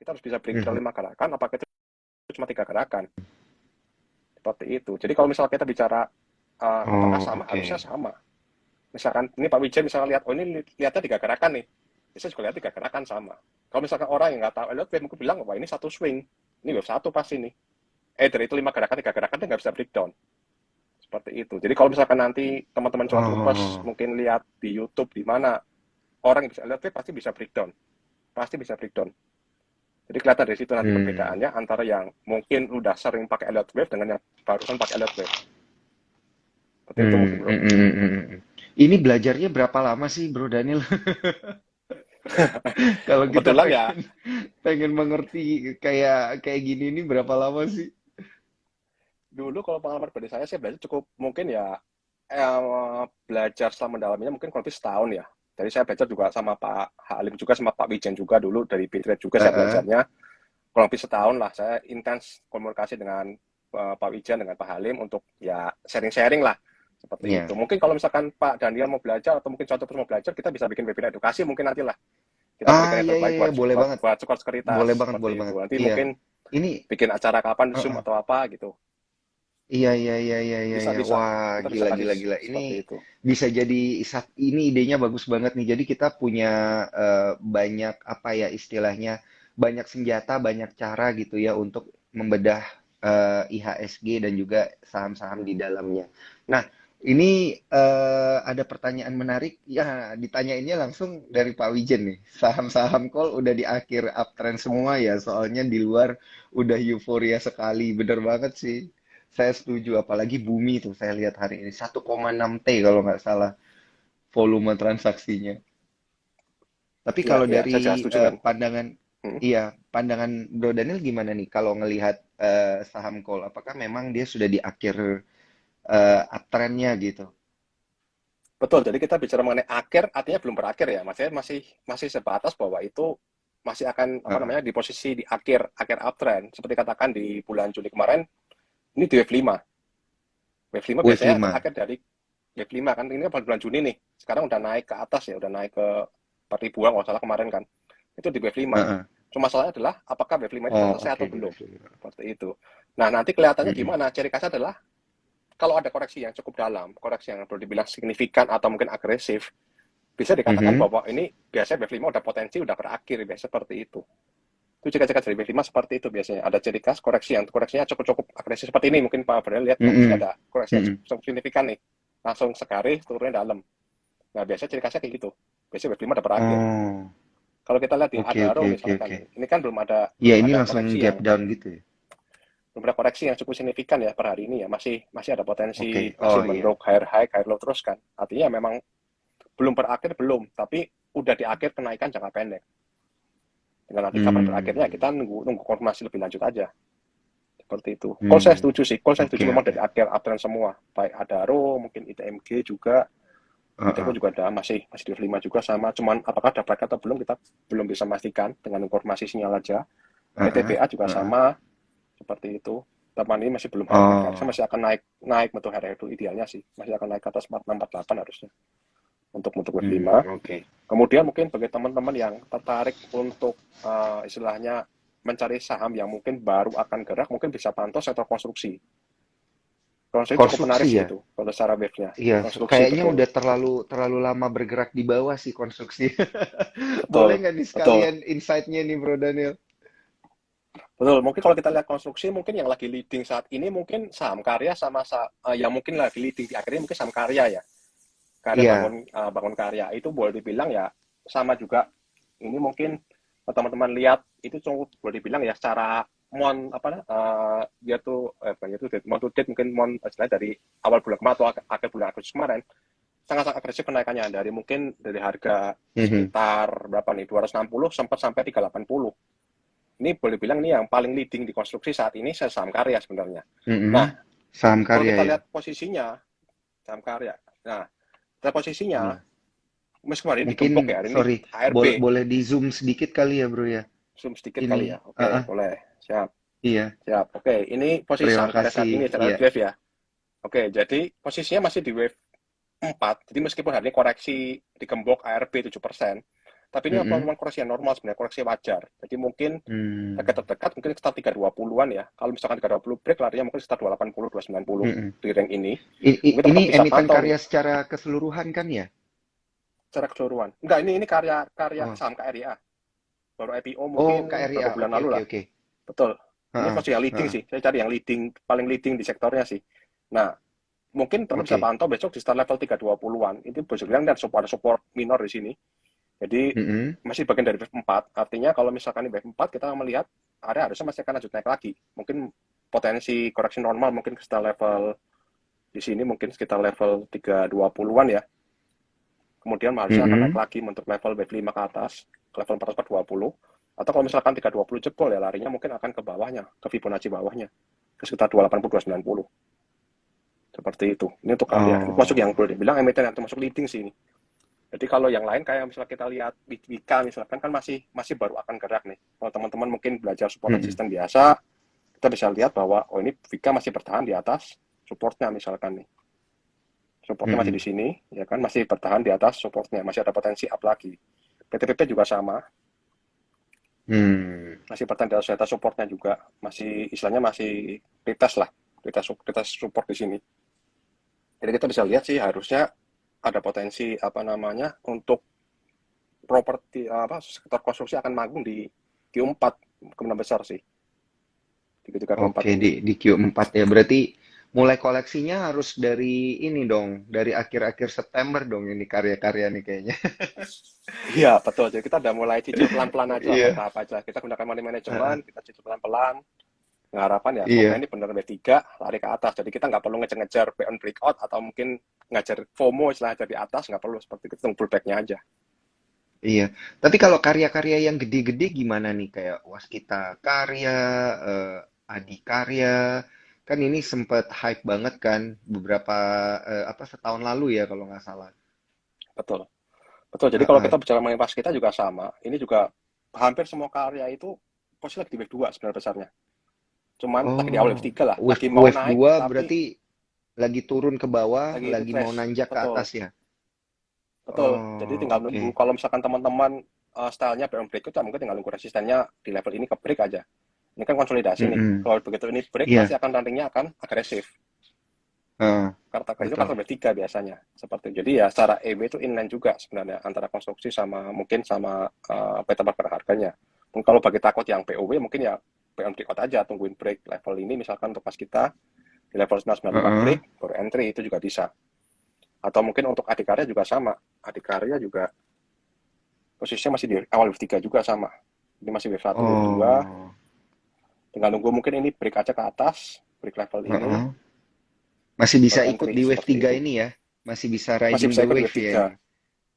Kita harus bisa breakdown Mhm. 5 gerakan, apakah itu cuma 3 gerakan. Seperti itu. Jadi kalau misalnya kita bicara apakah Oh, sama, harusnya oke. sama. Misalkan ini Pak Wijen misalnya lihat, oh ini lihatnya 3 gerakan nih. Bisa juga lihat 3 gerakan sama. Kalau misalkan orang yang nggak tahu elliott wave mungkin bilang, wah ini satu swing. Ini wave satu pasti nih. Dari itu 5 gerakan, 3 gerakan dia nggak bisa breakdown. Seperti itu. Jadi kalau misalkan nanti teman-teman cuan upers Oh. mungkin lihat di YouTube di mana orang yang bisa elliott wave pasti bisa breakdown. Pasti bisa breakdown. Jadi kelihatan dari situ nanti Hmm. perbedaannya antara yang mungkin udah sering pakai elliott wave dengan yang barusan pakai elliott wave. Seperti itu mungkin bro. Ini belajarnya berapa lama sih, Bro Daniel? Kalau kita Kebetulan ya pengen pengen mengerti kayak kayak gini ini berapa lama sih? dulu kalau pengalaman pribadi saya sih belajar cukup mungkin ya belajar setelah mendalaminya mungkin kurang lebih setahun ya. Jadi saya belajar juga sama Pak Halim juga sama Pak Wijen juga dulu dari Bitrate juga saya Heeh. belajarnya kurang lebih setahun lah. Saya intens komunikasi dengan Pak Wijen dengan Pak Halim untuk ya sharing-sharing lah seperti itu. Iya. Mungkin kalau misalkan Pak Daniel mau belajar atau mungkin contoh mau belajar kita bisa bikin webinar edukasi mungkin nanti lah. Kita Ah, berikan yang iya iya terbaik iya, buat boleh banget. buat sekuritas Boleh banget, boleh seperti banget. itu. Nanti Iya. mungkin Ini bikin acara kapan Zoom heeh. atau apa gitu. Iya iya iya iya iya Bisa iya. bisa. Wah, Kita bisa gila kasih gila gila. Ini seperti itu. bisa jadi ini idenya bagus banget nih. Jadi kita punya banyak apa ya istilahnya, banyak senjata, banyak cara gitu ya untuk membedah IHSG dan juga saham-saham di dalamnya. Nah, ini ada pertanyaan menarik. Ya, ditanyainnya langsung dari Pak Wijen nih. Saham-saham call udah di akhir uptrend semua ya, soalnya di luar udah euforia sekali. Bener banget sih. Saya setuju, apalagi bumi tuh saya lihat hari ini 1,6 T kalau nggak salah volume transaksinya. Tapi Ya, kalau ya, saya juga dari setuju kan. pandangan, Hmm. iya, pandangan Bro Daniel gimana nih kalau ngelihat saham call? Apakah memang dia sudah di akhir uptrendnya gitu? Betul. Jadi kita bicara mengenai akhir, artinya belum berakhir ya. Maksudnya masih masih sebatas bahwa itu masih akan apa Heeh. namanya di posisi di akhir akhir uptrend. Seperti katakan di bulan Juli kemarin, ini di wave 5. Wave 5 Wave biasanya 5. akhir dari wave 5 kan. Ini kan bulan Juni nih. Sekarang udah naik ke atas ya, udah naik ke 4 ribuan kalau salah kemarin kan. Itu di wave 5. Heeh. Cuma masalahnya adalah apakah wave 5 itu sudah Oh, selesai oke atau di belum. wave 5. Seperti itu. Nah, nanti kelihatannya Mm-mm. gimana? Ciri khasnya adalah kalau ada koreksi yang cukup dalam, koreksi yang perlu dibilang signifikan atau mungkin agresif, bisa dikatakan Mhm. bahwa ini biasanya wave 5 udah potensi, udah berakhir, biasa seperti itu. Itu ciri-ciri dari wave 5 seperti itu biasanya. Ada ciri khas koreksi yang koreksinya cukup-cukup agresif seperti ini. Mungkin Pak Bernal lihat, oh di sini Mm-mm. ada koreksi yang Mm-mm. cukup signifikan nih. Langsung segaris turunnya dalam. Nah, biasanya ciri khasnya kayak gitu. Biasanya wave 5 udah berakhir. Oh, Kalau kita lihat di oke oke Adaro oke misalkan oke. nih, ini kan Ya, belum ini ada langsung koreksi gap yang down gitu ya. cukup signifikan ya per hari ini ya. Masih masih ada potensi Oke. masih Oh iya. mendorong higher high, higher low terus kan. Artinya memang belum berakhir belum, tapi udah di akhir kenaikan jangka pendek. Tinggal nanti kapan berakhirnya Hmm. kita nunggu konfirmasi lebih lanjut aja. Seperti itu. Call saya Hmm. setuju sih. Call saya setuju Oke memang oke. dari akhir uptrend semua. Baik Adaro, mungkin ITMG juga. ITMG Heeh. juga ada masih di 5 juga sama. Cuman apakah ada break atau belum kita belum bisa memastikan dengan informasi sinyal aja. Heeh. ETPA juga Heeh. sama seperti itu. Teman ini masih belum higher high. Harusnya Oh. masih akan naik naik untuk higher high itu idealnya sih. Masih akan naik ke atas 4648 harusnya untuk wave 5. Oke. Kemudian mungkin bagi teman-teman yang tertarik untuk istilahnya mencari saham yang mungkin baru akan gerak, mungkin bisa pantau sektor konstruksi. Konstruksi cukup menarik Konstruksi sih ya? itu, kalau secara wave-nya. Iya, Konstruksi kayaknya betul, udah terlalu lama bergerak di bawah sih konstruksi. Boleh betul, nggak nih betul, sekalian insight-nya nih Bro Daniel? betul. Mungkin kalau kita lihat konstruksi, mungkin yang lagi leading saat ini mungkin saham karya sama yang mungkin lagi leading di akhirnya mungkin saham karya ya. Karya Iya. bangun karya itu boleh dibilang ya sama juga. Ini mungkin teman-teman lihat itu cukup boleh dibilang ya secara dia tuh bukan itu mon to date mungkin istilahnya dari awal bulan kemarin atau akhir bulan Agustus kemarin sangat-sangat agresif kenaikannya dari mungkin dari harga Mhm. sekitar berapa nih 260 sempat sampai 380. Ini boleh bilang ini yang paling leading di konstruksi saat ini saham karya sebenarnya. Nah, Mhm. Saham kalau karya kita ya. lihat posisinya saham karya. Nah, kita posisinya Iya. meskipun hari ini Mungkin, digembok ya, hari ini sorry, HRB. boleh di zoom sedikit kali ya bro ya. Zoom sedikit Ini, kali ya. Oke, boleh. Siap. iya. Siap. Oke, ini posisi Terima saham karya saat kasih. ini secara Iya. wave ya. Oke, jadi posisinya masih di wave 4. Jadi meskipun hari ini koreksi digembok ARB 7%, Tapi ini Mm-mm. memang koreksi yang normal sebenarnya, koreksi wajar. Jadi mungkin Hmm. target terdekat mungkin sekitar 320-an ya. Kalau misalkan 320 break larinya mungkin sekitar 280, 290 Mm-mm. di rank ini. Mungkin Ini tetap bisa emiten pantau nih karya secara keseluruhan kan ya? secara keseluruhan. Enggak, ini karya Oh, saham KRIA. Baru IPO oh mungkin KRIA. berapa bulan Oke, lalu oke, lah. oke. Betul. Ini Heeh, masih yang leading heeh. sih. Saya cari yang leading, paling leading di sektornya sih. Nah, mungkin tetap bisa Oke. pantau besok di start level 320-an. Itu bisa bilang dan ada support minor di sini. Jadi Mm-mm. masih bagian dari wave 4. Artinya kalau misalkan di wave 4 kita melihat area harusnya masih akan lanjut naik lagi. Mungkin potensi koreksi normal mungkin sekitar level di sini mungkin sekitar level 320-an ya. Kemudian harusnya akan naik Mm-mm. lagi untuk level wave 5 ke atas, ke level 420. Atau kalau misalkan 320 jebol ya larinya mungkin akan ke bawahnya, ke Fibonacci bawahnya, ke sekitar 280, 290. Seperti itu. Ini untuk karya. Ini masuk yang Oh. boleh dibilang emiten yang termasuk leading sih ini. Jadi kalau yang lain kayak misalnya kita lihat Wika misalkan kan masih masih baru akan gerak nih. Kalau teman-teman mungkin belajar support Mm-mm. resisten biasa, kita bisa lihat bahwa oh ini Wika masih bertahan di atas supportnya misalkan nih. Supportnya masih di Mm-mm. sini, ya kan masih bertahan di atas supportnya, masih ada potensi up lagi. PTPP juga sama, Hmm. masih bertahan di atas supportnya juga, masih istilahnya masih retest lah, retest support di sini. Jadi kita bisa lihat sih harusnya ada potensi apa namanya untuk properti apa sektor konstruksi akan magung di Q4 kemungkinan besar sih di Q3 Q4 Oke, ini. di Q4 ya. Berarti mulai koleksinya harus dari ini dong, dari akhir-akhir September dong ini karya-karya nih kayaknya. Iya betul. Jadi kita udah mulai cicil pelan-pelan aja lah, Iya, bertahap aja. Kita gunakan money heeh, management, kita cicil pelan-pelan. Harapan ya semoga iya, ini benar B3 lari ke atas. Jadi kita nggak perlu ngejar-ngejar buy on breakout atau mungkin ngajar FOMO istilah dari atas nggak perlu seperti itu tunggu pullbacknya aja. iya. Tapi kalau karya-karya yang gede-gede gimana nih? Kayak Waskita Karya, eh, Adikarya, kan ini sempet hype banget kan beberapa apa setahun lalu ya kalau nggak salah. Betul. Betul. Jadi kalau Heeh. kita bicara mengenai pas kita juga sama. Ini juga hampir semua karya itu posisi lagi di wave 2 sebenarnya besarnya. Cuman lagi di awal wave Oh, 3 lah. wave Lagi mau wave naik 2 tapi berarti lagi turun ke bawah, lagi lagi mau retrace. nanjak ke Betul. atas ya? Betul. Jadi Oh, tinggal nunggu. oke. Kalau misalkan teman-teman stylenya buy on breakout ya mungkin tinggal nunggu resistennya di level ini ke break aja. Ini kan konsolidasi nih. Mm-mm. Kalau begitu ini break pasti Iya, akan running-nya akan agresif. heeh, Kartu kredit itu betul. kartu B3 biasanya. Seperti itu. Jadi ya secara EW itu inline juga sebenarnya antara konstruksi sama mungkin sama peta market harganya. Mungkin kalau bagi takut yang POW mungkin ya buy on breakout aja, tungguin break level ini misalkan untuk pas kita di level 995 Heeh. break baru entry itu juga bisa. Atau mungkin untuk adikarya juga sama. Adikarya juga posisinya masih di awal wave 3 juga sama. Ini masih wave 1, wave 2. Oh, Tinggal nunggu mungkin ini break aja ke atas, break level ini heeh. Masih bisa baru ikut entry di wave seperti 3 itu. ini ya? Masih bisa Masih riding bisa the ikut di wave wave ya 3. ini?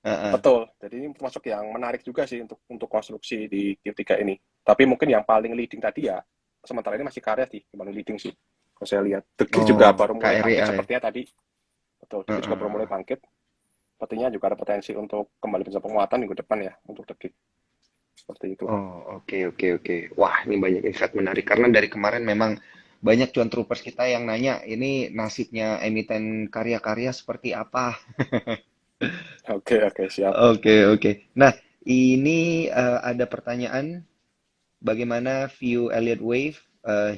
Heeh. Betul. Jadi ini termasuk yang menarik juga sih untuk konstruksi di Q3 ini. Tapi mungkin yang paling leading tadi ya sementara ini masih karya sih, yang paling leading sih. Kalau saya lihat, The Geek juga Oh, baru mulai bangkit KREA ya? sepertinya tadi. Betul, The Geek juga baru mulai Heeh. bangkit. Sepertinya juga ada potensi untuk kembali bisa penguatan minggu depan ya untuk The Geek. Seperti itu. Oh, oke, oke, oke. Wah, ini banyak insight menarik. Karena dari kemarin memang banyak cuan troopers kita yang nanya, ini nasibnya emiten karya-karya seperti apa? Oke, oke, siap. Oke, oke. Nah, ini ada pertanyaan. Bagaimana view Elliott Wave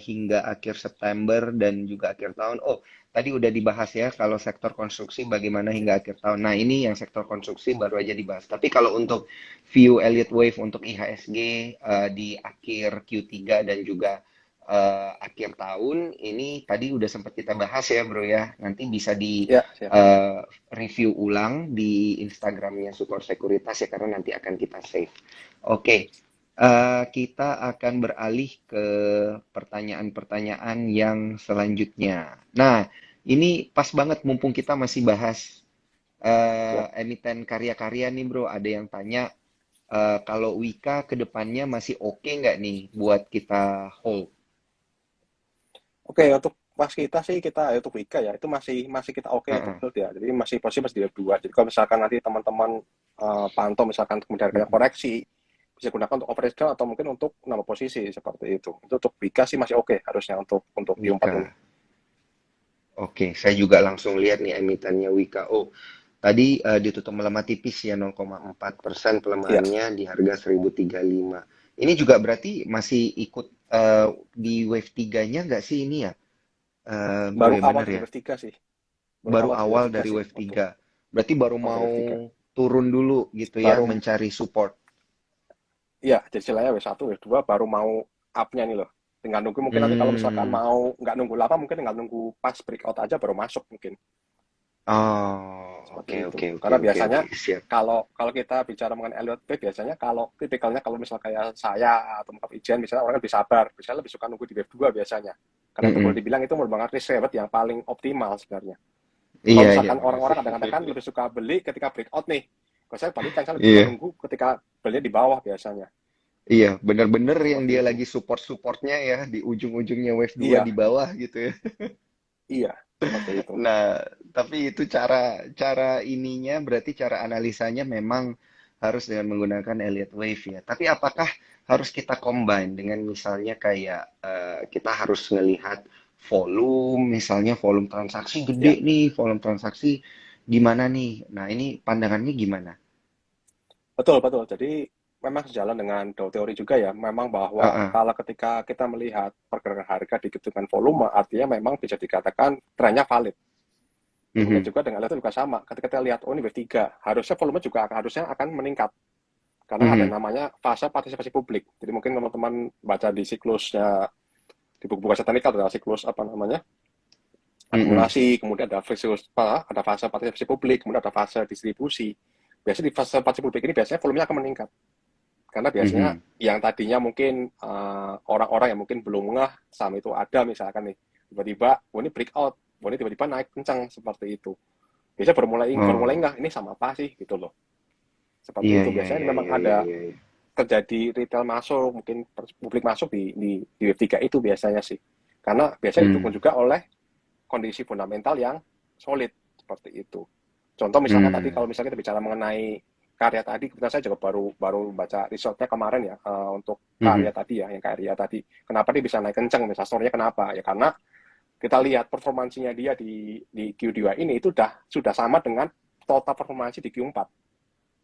hingga akhir September dan juga akhir tahun? Oh, tadi udah dibahas ya kalau sektor konstruksi bagaimana hingga akhir tahun. Nah, ini yang sektor konstruksi baru aja dibahas. Tapi kalau untuk view Elliott Wave untuk IHSG di akhir Q3 dan juga akhir tahun ini tadi udah sempat kita bahas ya, Bro ya. Nanti bisa di Ya, siap. review ulang di Instagramnya Sukor Sekuritas ya karena nanti akan kita save. Oke, kita akan beralih ke pertanyaan-pertanyaan yang selanjutnya. Nah, ini pas banget mumpung kita masih bahas Siap. emiten karya-karya nih bro. Ada yang tanya kalau Wika ke depannya masih oke nggak nih buat kita hold? Oke, untuk pas kita sih kita untuk Wika ya itu masih masih kita oke untuk Heeh. hold ya. Jadi masih posisi masih di dua. Jadi kalau misalkan nanti teman-teman pantau misalkan kemudian kayak Mm-mm. koreksi bisa gunakan untuk average down atau mungkin untuk nambah posisi seperti itu. Itu untuk Wika sih masih oke harusnya untuk Q4 Wika. ini. Oke, saya juga langsung lihat nih emitennya Wika. Oh, Tadi ditutup melemah tipis ya 0,4% Iya, pelemahannya di harga 1035. Ini juga berarti masih ikut di wave 3-nya nggak sih ini ya? baru Gue awal bener dari ya? wave 3 sih. Baru Baru awal dari awal wave 3 dari sih wave waktu 3. Berarti baru awal dari mau wave 3. turun dulu gitu ya, Baru mencari support. iya, jadi istilahnya wave 1 wave 2 baru mau up-nya nih loh. Tinggal nunggu mungkin nanti kalau misalkan Hmm. mau nggak nunggu lama mungkin tinggal nunggu pas breakout aja baru masuk mungkin. Oh, Seperti oke itu. oke oke Karena oke biasanya oke, siap. kalau kalau kita bicara mengenai Elliott Wave biasanya kalau tipikalnya kalau misal kayak saya atau Mbak Ijen misalnya orang lebih sabar, biasanya lebih suka nunggu di wave 2 biasanya. Karena itu boleh Mm-mm. dibilang itu merupakan risk reward yang paling optimal sebenarnya. Kalau Iya iya misalkan bener sih. orang-orang kadang-kadang kan lebih suka beli ketika breakout nih. Kalau saya balikan, saya lebih suka Iya. nunggu ketika belinya di bawah biasanya. Iya, bener-bener yang Seperti dia itu. lagi support-supportnya ya di ujung-ujungnya wave 2 di Iya, bawah gitu ya. iya, seperti itu. Nah, tapi itu cara cara ininya berarti cara analisanya memang harus dengan menggunakan Elliott Wave ya. Tapi apakah harus kita combine dengan misalnya kayak kita harus melihat volume, misalnya volume transaksi Ya, gede nih, volume transaksi gimana nih? Nah, ini pandangannya gimana? betul, betul. Jadi memang sejalan dengan teori juga ya, memang bahwa Heeh. kalau ketika kita melihat pergerakan harga diikuti dengan volume, artinya memang bisa dikatakan trennya valid. Demikian Mhm. juga dengan itu juga sama. Ketika kita lihat, oh ini wave 3, harusnya volume juga harusnya akan meningkat. Karena ada Mhm. namanya fase partisipasi publik. Jadi mungkin teman-teman baca di siklusnya, di buku-buku teknikal ada siklus apa namanya, Mhm. akumulasi, kemudian ada ada fase partisipasi publik, kemudian ada fase distribusi. Biasanya di fase partisipasi publik ini biasanya volumenya akan meningkat. Karena biasanya Mhm. yang tadinya mungkin orang-orang yang mungkin belum ngeh saham itu ada misalkan nih, tiba-tiba, oh ini breakout, oh ini tiba-tiba naik kencang seperti itu. Biasanya baru mulai Oh, ngeh, ini sama apa sih gitu loh. Seperti iya itu. iya Biasanya iya memang iya iya ada iya. Iya. terjadi retail masuk, mungkin publik masuk di web 3 itu biasanya sih. Karena biasanya didukung Hmm. juga oleh kondisi fundamental yang solid seperti itu. Contoh misalkan tadi kalau Hmm. misalnya kita bicara mengenai karya tadi, kebetulan saya juga baru baru baca resortnya kemarin ya untuk karya Mhm. tadi ya, yang karya tadi. Kenapa dia bisa naik kenceng? Misalnya story-nya kenapa? Ya karena kita lihat performansinya dia di Q2 ini itu sudah sama dengan total performansi di Q4.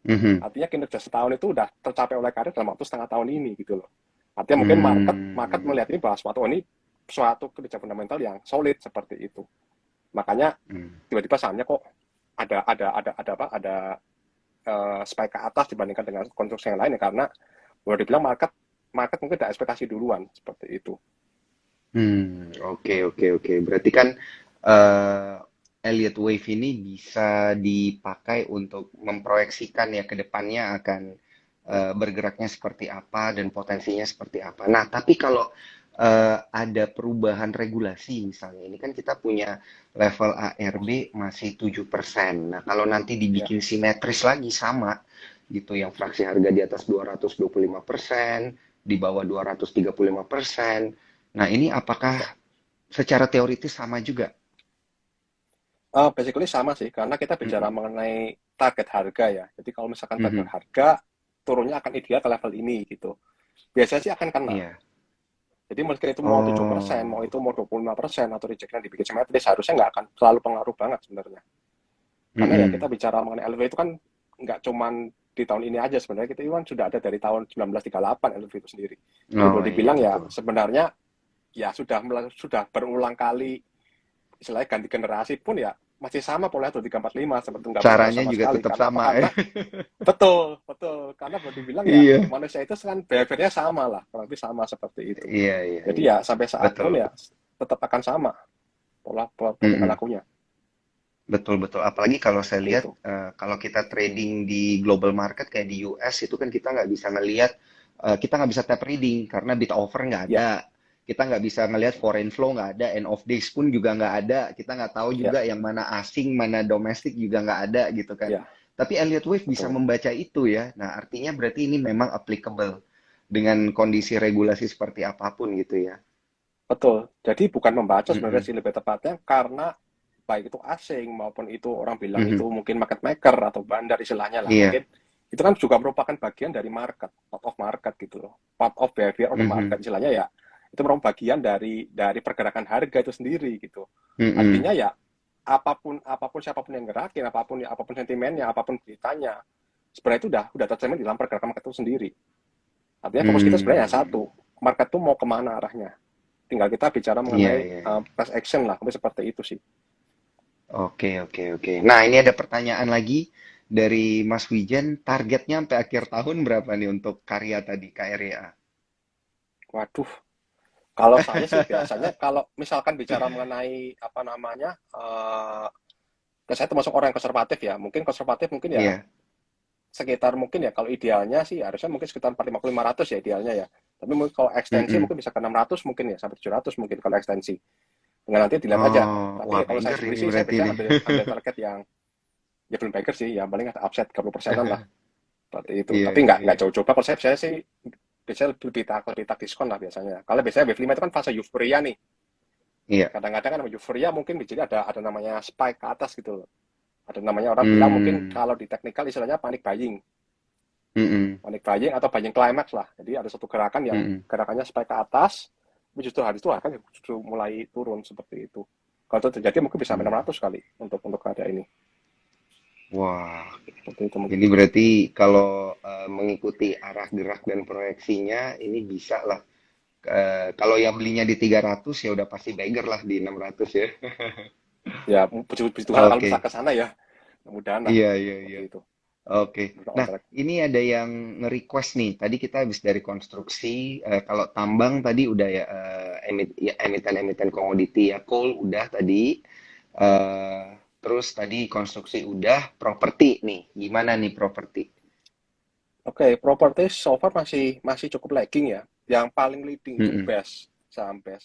Mhm. Artinya kinerja setahun itu udah tercapai oleh karya dalam waktu setengah tahun ini gitu loh. Artinya mungkin market market Hmm. melihat ini bahwa suatu kerja fundamental yang solid seperti itu. Makanya Hmm. tiba-tiba sahamnya kok ada spike ke atas dibandingkan dengan konstruksi yang lain ya karena boleh dibilang market market mungkin ada ekspektasi duluan seperti itu. Oke oke oke. Berarti kan eh Elliott Wave ini bisa dipakai untuk memproyeksikan ya ke depannya akan bergeraknya seperti apa dan potensinya seperti apa. Nah, tapi kalau ada perubahan regulasi misalnya, ini kan kita punya level ARB masih 7%. Nah, kalau nanti Ya. dibikin simetris lagi sama gitu, yang fraksi harga di atas 225%, di bawah 235%. Nah, ini apakah secara teoritis sama juga? Basically sama sih, karena kita bicara Mhm. mengenai target harga ya. Jadi kalau misalkan target Mhm. harga turunnya akan ideal ke level ini gitu. Biasanya sih akan kena. Iya. Jadi mungkin itu mau 7%, mau Oh. itu mau 25% atau rejectnya dibikin simetris, harusnya nggak akan terlalu pengaruh banget sebenarnya. Karena ya kita Mhm. bicara mengenai LV itu kan nggak cuman di tahun ini aja sebenarnya, kita itu kan sudah ada dari tahun 1938 LV itu sendiri. Jadi Oh boleh iya dibilang ya betul. sebenarnya ya sudah berulang kali istilahnya ganti generasi pun ya masih sama pola 2345 seperti nggak berubah Caranya sama juga sekali. tetap Karena apa? sama ya. Karena betul, betul. Karena boleh dibilang ya Iya. manusia itu kan behaviornya sama lah, kurang lebih sama seperti itu. Iya iya Jadi iya. ya sampai saat pun Betul. ya tetap akan sama pola tingkah Mhm. lakunya Betul betul. Apalagi kalau saya seperti lihat itu. kalau kita trading di global market kayak di US itu kan kita nggak bisa ngelihat kita nggak bisa tap reading karena bid offer nggak Ya, ada. Kita nggak bisa ngelihat foreign flow nggak ada, end of days pun juga nggak ada. Kita nggak tahu ya, juga yang mana asing, mana domestik juga nggak ada gitu kan. ya, Tapi Elliott Wave bisa betul. membaca itu ya. Nah, artinya berarti ini memang applicable dengan kondisi regulasi seperti apapun gitu ya. Betul. Jadi bukan membaca sebenarnya Mm-mm. sih lebih tepatnya karena baik itu asing maupun itu orang bilang itu Mhm. mungkin market maker atau bandar istilahnya lah Iya. mungkin itu kan juga merupakan bagian dari market, part of market gitu loh. Part of behavior of the market Mhm. istilahnya ya. Itu merupakan bagian dari pergerakan harga itu sendiri gitu. Mhm. Artinya ya apapun siapapun yang gerakin, apapun sentimennya, apapun beritanya, sebenarnya itu udah tercermin di dalam pergerakan market itu sendiri. Artinya fokus kita sebenarnya Hmm. satu, market tuh mau kemana arahnya. Tinggal kita bicara Iya, mengenai iya, iya. price action lah, seperti itu sih. Oke, oke, oke. Nah, ini ada pertanyaan lagi dari Mas Wijen. Targetnya sampai akhir tahun berapa nih untuk karya tadi, KRYA? Waduh, kalau saya sih biasanya kalau misalkan bicara mengenai apa namanya, saya termasuk orang yang konservatif ya. Mungkin konservatif mungkin ya Iya. sekitar mungkin ya kalau idealnya sih harusnya mungkin sekitar 450 500 ya idealnya ya. Tapi mungkin kalau ekstensi Mm-mm. mungkin bisa ke 600 mungkin ya sampai 700 mungkin kalau ekstensi. Dengan nanti dilihat aja. Oh, Tapi wah ya kalau saya beggar sendiri ini sih saya berarti biasanya nih. ambil target yang ya belum baker sih, ya paling ada upset 30%-an lah seperti itu. Iya, Tapi iya, nggak iya. jauh-jauh kalau saya sih biasanya lebih tak diskon lah biasanya. Kalau biasanya wave 5 itu kan fase euforia nih. Iya. Kadang-kadang kan euforia mungkin jadi ada namanya spike ke atas gitu loh. Ada namanya orang bilang mungkin Hmm. kalau di teknikal istilahnya panic buying. Mm-mm. Panic buying atau buying climax lah. Jadi ada satu gerakan yang Mm-mm. gerakannya spike ke atas, tapi justru hari itu akan justru mulai turun seperti itu. Kalau itu terjadi mungkin bisa sampai Hmm. 600 kali untuk ada ini. Wah, Seperti itu mungkin. ini berarti kalau mengikuti arah gerak dan proyeksinya, ini bisa lah. Kalau yang belinya di 300 ya udah pasti beggar lah di 600 ya. Ya, puji puji Tuhan kalau bisa Oke. ke sana ya. Mudah-mudahan lah Iya, iya, seperti iya. itu. Oke. Bisa on Nah, track. ini ada yang nge-request nih. Tadi kita habis dari konstruksi. Kalau tambang tadi udah ya, ya, emiten-emiten komoditi ya. Coal udah tadi. Eh, terus tadi konstruksi udah. Properti nih. Gimana nih properti? Oke, properti so far masih masih cukup lagging ya. Yang paling leading itu Mm-mm. BES, saham BES.